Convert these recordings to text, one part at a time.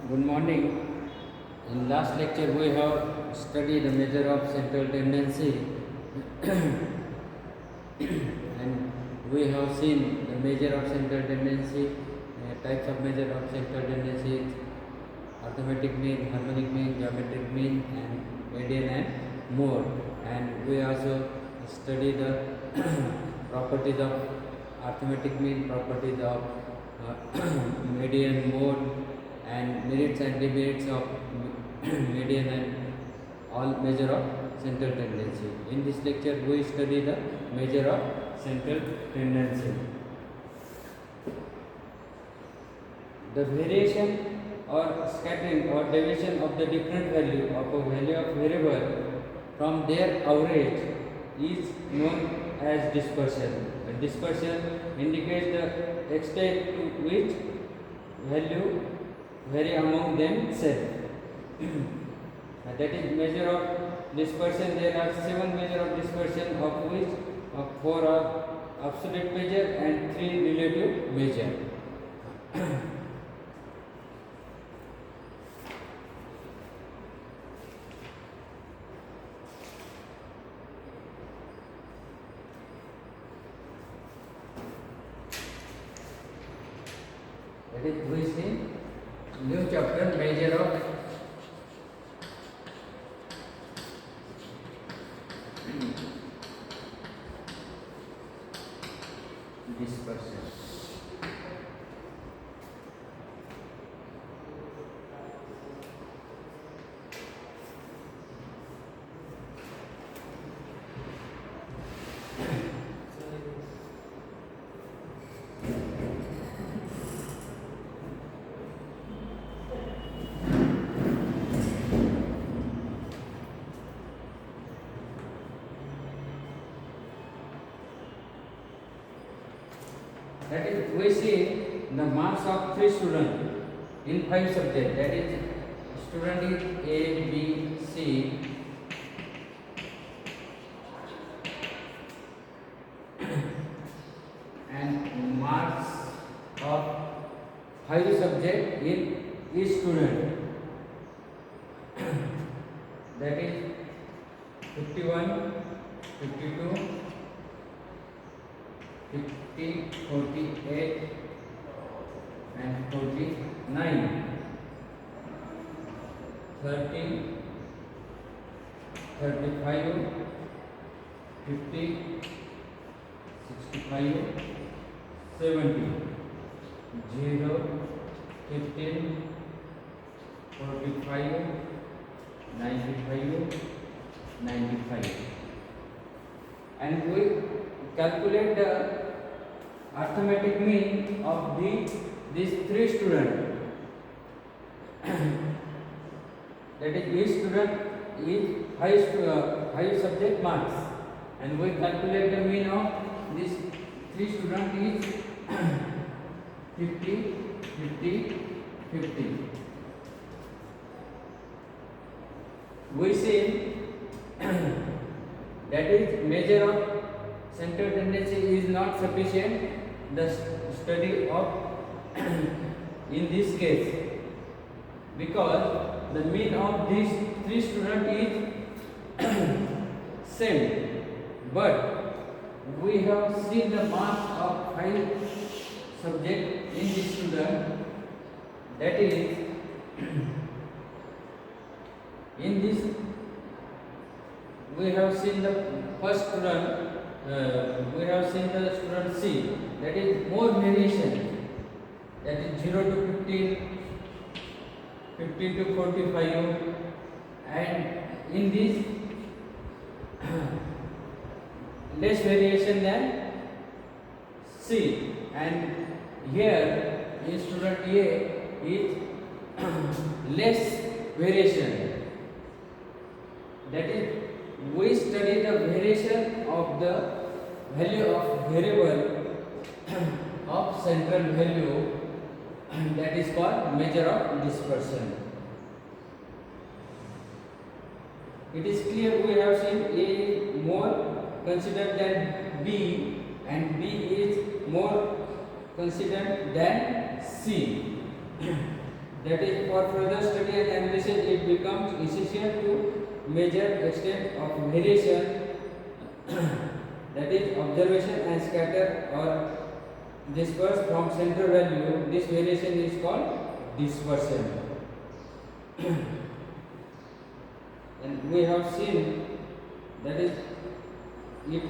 Good morning. In last lecture we have studied the measure of central tendency and we have seen the measure of central tendency, types of measure of central tendency, arithmetic mean, harmonic mean, geometric mean and median and mode. And we also study the properties of arithmetic mean, properties of median, mode and merits and demerits of median and all measure of central tendency. In this lecture we study the measure of central tendency. The variation or scattering or deviation of the different value of a value of variable from their average is known as dispersion. Dispersion indicates the extent to which value vary among themselves. That is measure of dispersion. There are 7 measure of dispersion, of which 4 are absolute measure and 3 relative measure. That is we see new chapter measure of dispersion. That is, we see the marks of 3 students in 5 subjects. That is, student is A, B, C. And marks of 5 subjects in each student. That is 51, 52, 50, 48 and 49, 30, 35, 50, 65, 70, 0, 15, 45, 95, 95. And we calculate the arithmetic mean of these 3 students. That is, each student is 5 subject marks, and we calculate the mean of these 3 students is 50, 50, 50. We see that is measure of central tendency is not sufficient. The study of in this case, because the mean of these 3 students is same, but we have seen the marks of 5 subjects in this student. That is, in this we have seen the first student. We have seen the student C, that is more variation, that is 0 to 15, 15 to 45, and in this less variation than C, and here in student A is less variation. That is, we study the variation of the value of variable of central value, that is called measure of dispersion. It is clear we have seen A is more considered than B and B is more considered than C. That is, for further study and analysis, it becomes essential to measure extent of variation, that is, observation and scatter or disperse from central value. This variation is called dispersion. And we have seen that is it,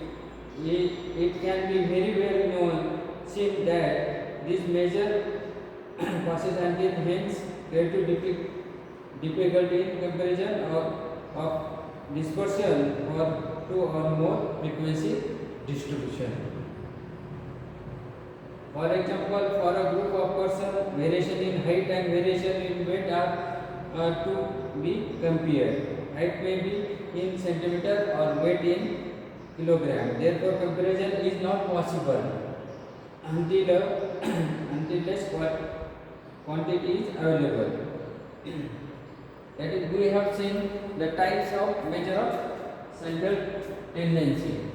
it can be very well known seen that this measure passes until hence get to difficulty in comparison of dispersion or two or more frequency distribution. For example, for a group of persons, variation in height and variation in weight are to be compared. Height may be in centimeter or weight in kilogram. Therefore, comparison is not possible until until less quantity is available. That is, we have seen the types of measure of central tendency.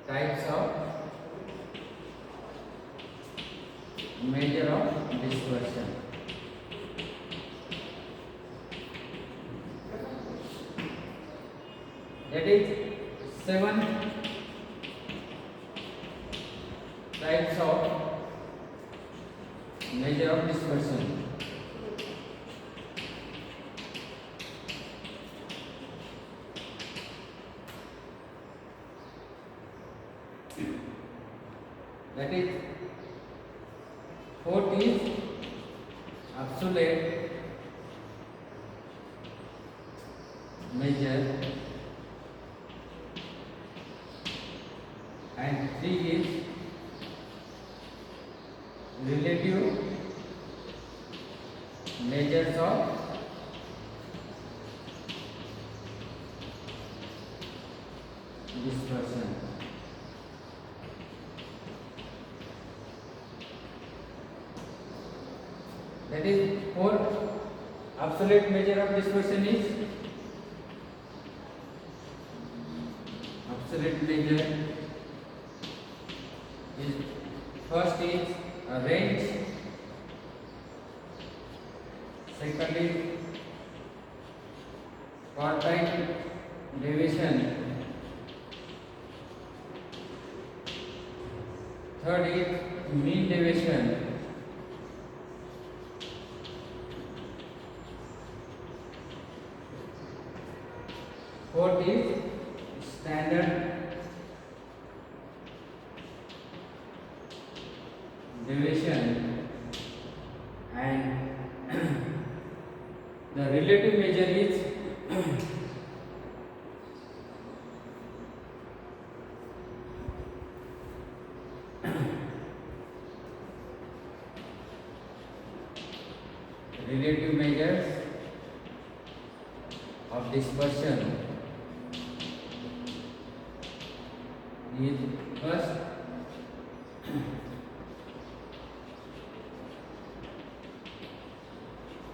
Types of measure of dispersion. That is 7 types of measure of dispersion. That is, fourth is absolute measure, and 3 is relative measures of dispersion. That is, fourth absolute measure of dispersion is absolute measure is first is a range, second is quartile deviation, third is mean deviation, fourth is standard deviation, and the relative measure is relative measures of dispersion is first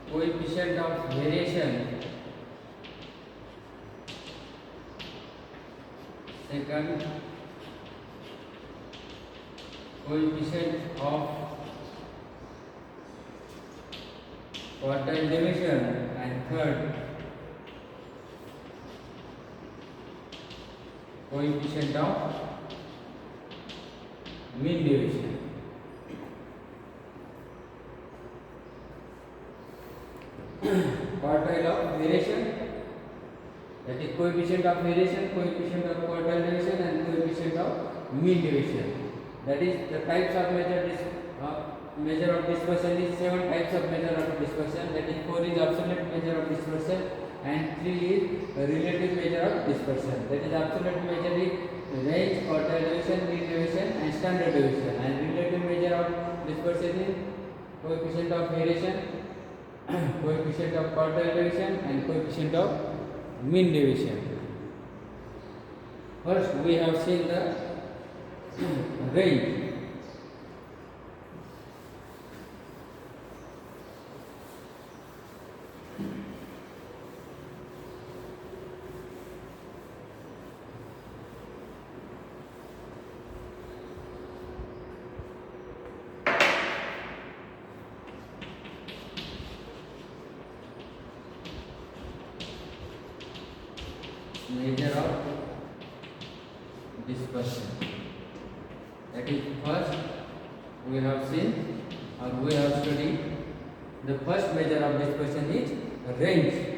coefficient of variation, second coefficient of quartile deviation, and third coefficient of mean deviation. Quartile of variation, that is coefficient of variation, coefficient of quartile deviation, and coefficient of mean deviation. That is the types of measure of dispersion is 7 types of measure of dispersion. That is, 4 is absolute measure of dispersion, and 3 is relative measure of dispersion. That is, absolute measure is range, quartile deviation, mean deviation, and standard deviation, and relative measure of dispersion is coefficient of variation, coefficient of quartile deviation, and coefficient of mean deviation. First, we have seen the range. measure of dispersion. That is, first we have seen or we have studied the first measure of dispersion is range.